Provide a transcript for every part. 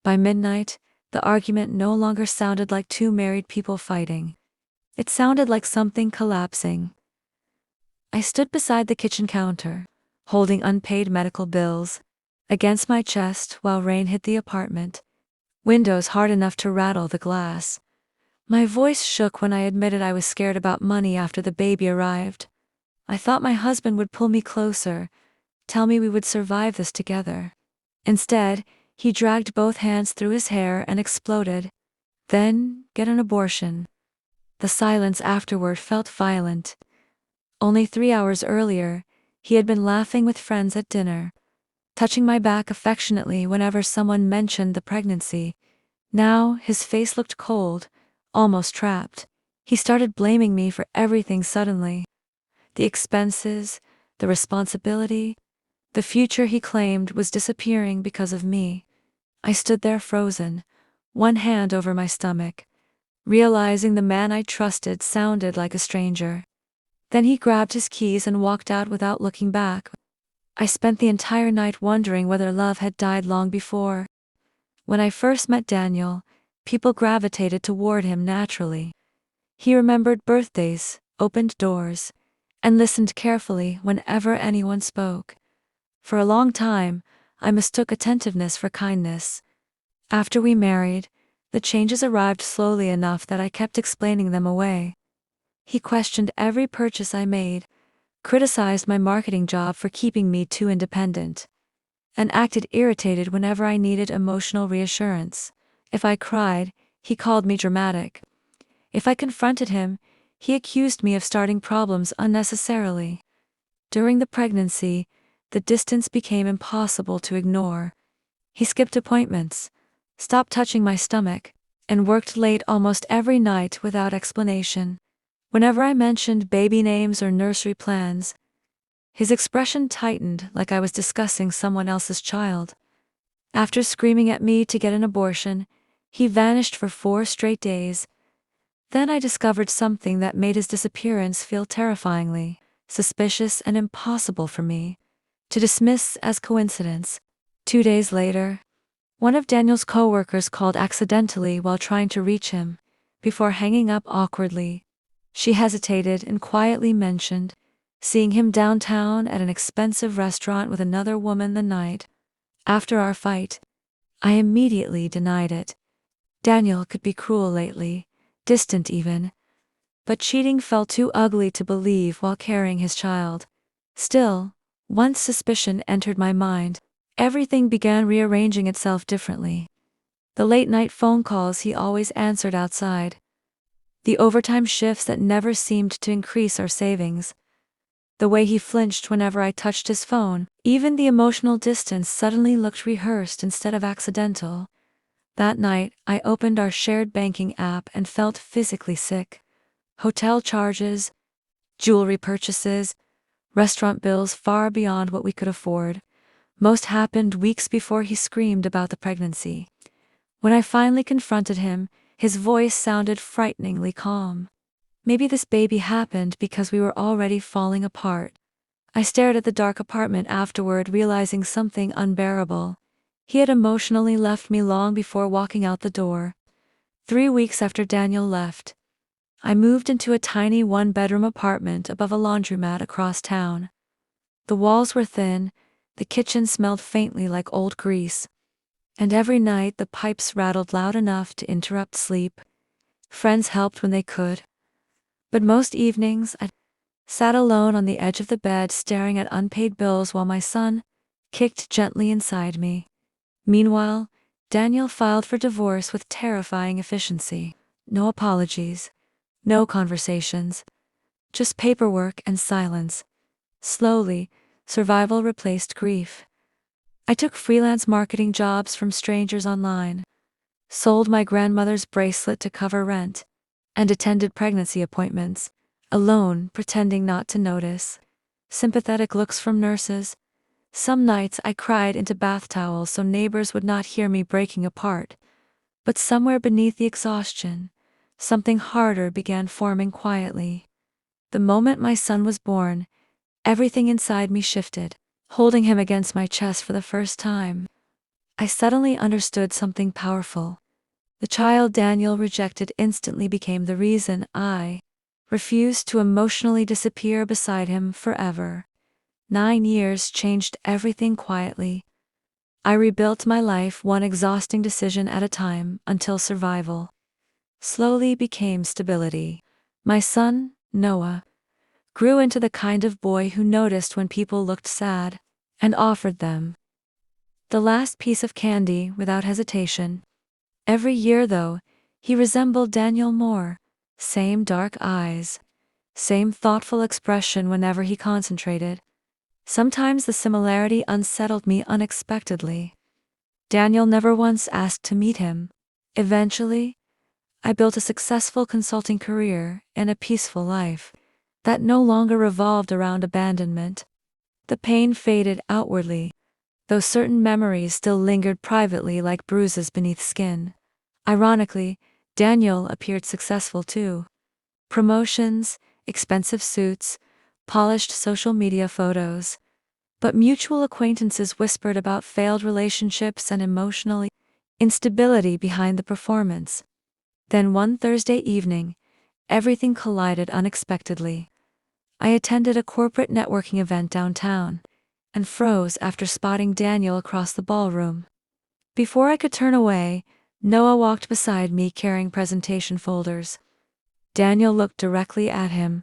By midnight, the argument no longer sounded like two married people fighting. It sounded like something collapsing. I stood beside the kitchen counter, holding unpaid medical bills against my chest while rain hit the apartment, windows hard enough to rattle the glass. My voice shook when I admitted I was scared about money after the baby arrived. I thought my husband would pull me closer, tell me we would survive this together. Instead, he dragged both hands through his hair and exploded. Then, get an abortion. The silence afterward felt violent. Only 3 hours earlier, he had been laughing with friends at dinner, touching my back affectionately whenever someone mentioned the pregnancy. Now, his face looked cold, almost trapped. He started blaming me for everything suddenly. The expenses, the responsibility, the future he claimed was disappearing because of me. I stood there frozen, one hand over my stomach, realizing the man I trusted sounded like a stranger. Then he grabbed his keys and walked out without looking back. I spent the entire night wondering whether love had died long before. When I first met Daniel, people gravitated toward him naturally. He remembered birthdays, opened doors, and listened carefully whenever anyone spoke. For a long time, I mistook attentiveness for kindness. After we married, the changes arrived slowly enough that I kept explaining them away. He questioned every purchase I made, criticized my marketing job for keeping me too independent, and acted irritated whenever I needed emotional reassurance. If I cried, he called me dramatic. If I confronted him, he accused me of starting problems unnecessarily. During the pregnancy, the distance became impossible to ignore. He skipped appointments, stopped touching my stomach, and worked late almost every night without explanation. Whenever I mentioned baby names or nursery plans, his expression tightened like I was discussing someone else's child. After screaming at me to get an abortion, he vanished for 4 straight days. Then I discovered something that made his disappearance feel terrifyingly suspicious and impossible for me to dismiss as coincidence. 2 days later, one of Daniel's co-workers called accidentally while trying to reach him. Before hanging up awkwardly, she hesitated and quietly mentioned seeing him downtown at an expensive restaurant with another woman the night after our fight. I immediately denied it. Daniel could be cruel lately, distant even, but cheating felt too ugly to believe while carrying his child. Still, once suspicion entered my mind, everything began rearranging itself differently. The late-night phone calls he always answered outside, the overtime shifts that never seemed to increase our savings, the way he flinched whenever I touched his phone, even the emotional distance suddenly looked rehearsed instead of accidental. That night, I opened our shared banking app and felt physically sick. Hotel charges, jewelry purchases, restaurant bills far beyond what we could afford. Most happened weeks before he screamed about the pregnancy. When I finally confronted him, his voice sounded frighteningly calm. Maybe this baby happened because we were already falling apart. I stared at the dark apartment afterward, realizing something unbearable. He had emotionally left me long before walking out the door. 3 weeks after Daniel left, I moved into a tiny 1-bedroom apartment above a laundromat across town. The walls were thin, the kitchen smelled faintly like old grease, and every night the pipes rattled loud enough to interrupt sleep. Friends helped when they could, but most evenings I sat alone on the edge of the bed staring at unpaid bills while my son kicked gently inside me. Meanwhile, Daniel filed for divorce with terrifying efficiency. No apologies, no conversations, just paperwork and silence. Slowly, survival replaced grief. I took freelance marketing jobs from strangers online, sold my grandmother's bracelet to cover rent, and attended pregnancy appointments, alone, pretending not to notice. Sympathetic looks from nurses. Some nights I cried into bath towels so neighbors would not hear me breaking apart. But somewhere beneath the exhaustion, something harder began forming quietly. The moment my son was born, everything inside me shifted. Holding him against my chest for the first time, I suddenly understood something powerful. The child Daniel rejected instantly became the reason I refused to emotionally disappear beside him forever. 9 years changed everything quietly. I rebuilt my life one exhausting decision at a time until survival slowly became stability. My son, Noah, grew into the kind of boy who noticed when people looked sad and offered them the last piece of candy without hesitation. Every year, though, he resembled Daniel more. Same dark eyes, same thoughtful expression whenever he concentrated. Sometimes the similarity unsettled me unexpectedly. Daniel never once asked to meet him. Eventually, I built a successful consulting career and a peaceful life that no longer revolved around abandonment. The pain faded outwardly, though certain memories still lingered privately like bruises beneath skin. Ironically, Daniel appeared successful too. Promotions, expensive suits, polished social media photos. But mutual acquaintances whispered about failed relationships and emotional instability behind the performance. Then one Thursday evening, everything collided unexpectedly. I attended a corporate networking event downtown and froze after spotting Daniel across the ballroom. Before I could turn away, Noah walked beside me carrying presentation folders. Daniel looked directly at him,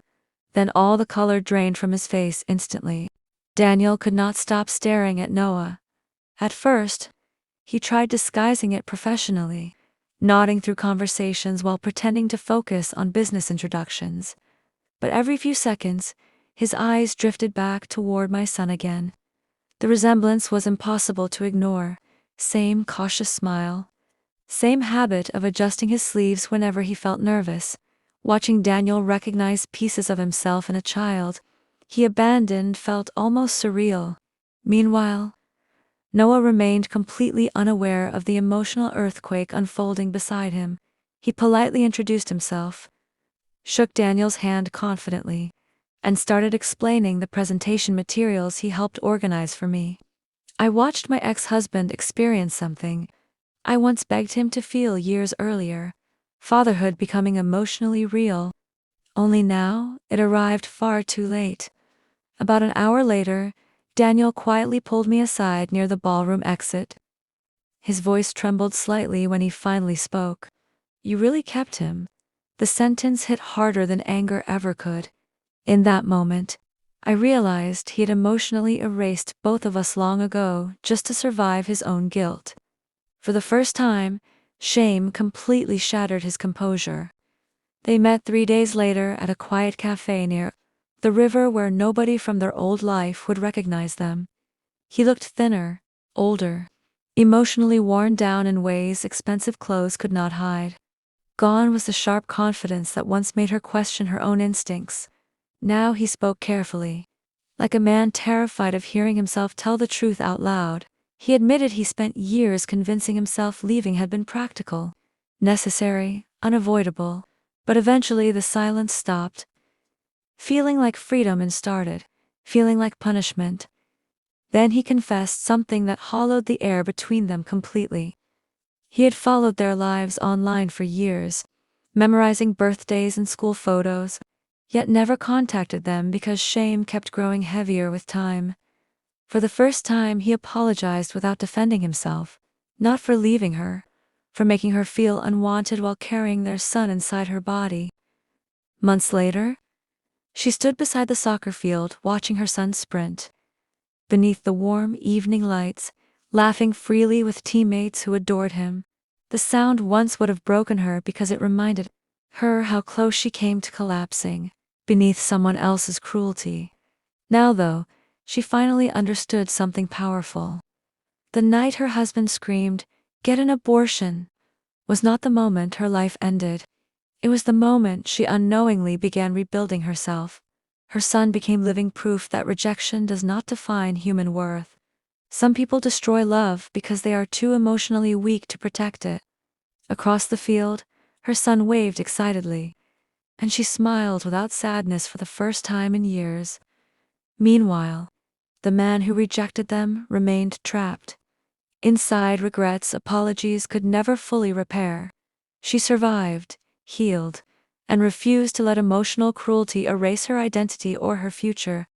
then all the color drained from his face instantly. Daniel could not stop staring at Noah. At first, he tried disguising it professionally, nodding through conversations while pretending to focus on business introductions. But every few seconds, his eyes drifted back toward my son again. The resemblance was impossible to ignore. Same cautious smile, same habit of adjusting his sleeves whenever he felt nervous. Watching Daniel recognize pieces of himself in a child he abandoned felt almost surreal. Meanwhile, Noah remained completely unaware of the emotional earthquake unfolding beside him. He politely introduced himself, shook Daniel's hand confidently, and started explaining the presentation materials he helped organize for me. I watched my ex-husband experience something I once begged him to feel years earlier: fatherhood becoming emotionally real. Only now, it arrived far too late. About an hour later, Daniel quietly pulled me aside near the ballroom exit. His voice trembled slightly when he finally spoke. "You really kept him." The sentence hit harder than anger ever could. In that moment, I realized he had emotionally erased both of us long ago just to survive his own guilt. For the first time, shame completely shattered his composure. They met 3 days later at a quiet cafe near the river where nobody from their old life would recognize them. He looked thinner, older, emotionally worn down in ways expensive clothes could not hide. Gone was the sharp confidence that once made her question her own instincts. Now he spoke carefully, like a man terrified of hearing himself tell the truth out loud. He admitted he spent years convincing himself leaving had been practical, necessary, unavoidable, but eventually the silence stopped. Feeling like freedom and started feeling like punishment. Then he confessed something that hollowed the air between them completely. He had followed their lives online for years, memorizing birthdays and school photos, yet never contacted them because shame kept growing heavier with time. For the first time, he apologized without defending himself, not for leaving her, for making her feel unwanted while carrying their son inside her body. Months later, she stood beside the soccer field watching her son sprint. Beneath the warm evening lights, laughing freely with teammates who adored him. The sound once would have broken her because it reminded her how close she came to collapsing beneath someone else's cruelty. Now, though, she finally understood something powerful. The night her husband screamed, "Get an abortion," was not the moment her life ended. It was the moment she unknowingly began rebuilding herself. Her son became living proof that rejection does not define human worth. Some people destroy love because they are too emotionally weak to protect it. Across the field, her son waved excitedly, and she smiled without sadness for the first time in years. Meanwhile, the man who rejected them remained trapped. Inside, regrets, apologies could never fully repair. She survived, healed, and refused to let emotional cruelty erase her identity or her future.